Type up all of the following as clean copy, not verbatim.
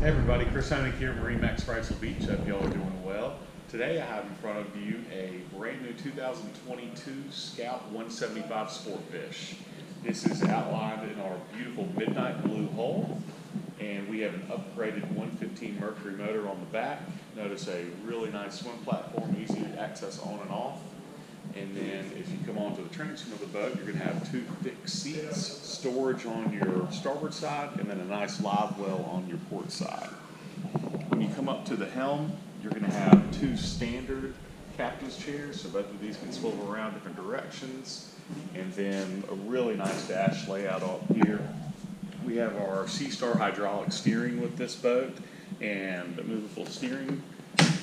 Hey everybody, Chris Honig here at MarineMax Wrightsville Beach. Hope y'all are doing well. Today I have in front of you a brand new 2022 Scout 175 Sportfish. This is outlined in our beautiful midnight blue hull, and we have an upgraded 115 Mercury motor on the back. Notice a really nice swim platform, easy to access on and off. And then if you come onto the transom of the boat, you're going to have two thick seats, storage on your starboard side, and then a nice live well on your port side. When you come up to the helm, you're going to have two standard captain's chairs, so both of these can swivel around different directions. And then a really nice dash layout up here. We have our Sea-Star hydraulic steering with this boat and a movable steering.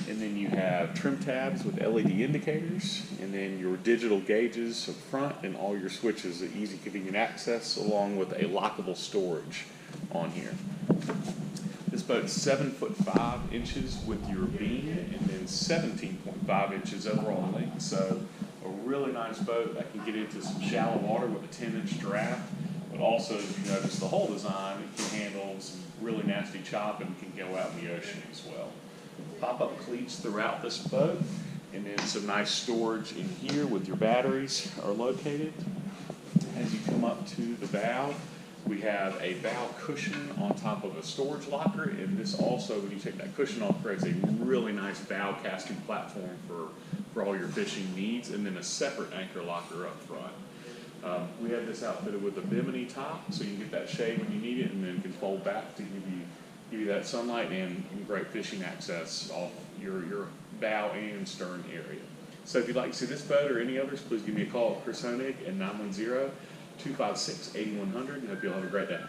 And then you have trim tabs with LED indicators, and then your digital gauges up front and all your switches, easy convenient access, along with a lockable storage on here. This boat's 7'5" with your beam, and then 17.5 inches overall length. So a really nice boat that can get into some shallow water with a 10-inch draft. But also, as you notice, the whole design, it can handle some really nasty chop and can go out in the ocean as well. Pop-up cleats throughout this boat, and then some nice storage in here with your batteries are located. As you come up to the bow, we have a bow cushion on top of a storage locker, and this also, when you take that cushion off, creates a really nice bow casting platform for all your fishing needs, and then a separate anchor locker up front. We have this outfitted with a bimini top, so you can get that shade when you need it, and then can fold back to give you that sunlight and great fishing access off your bow and stern area. So if you'd like to see this boat or any others, please give me a call at Chris Honig at 910-256-8100, and hope you'll have a great day.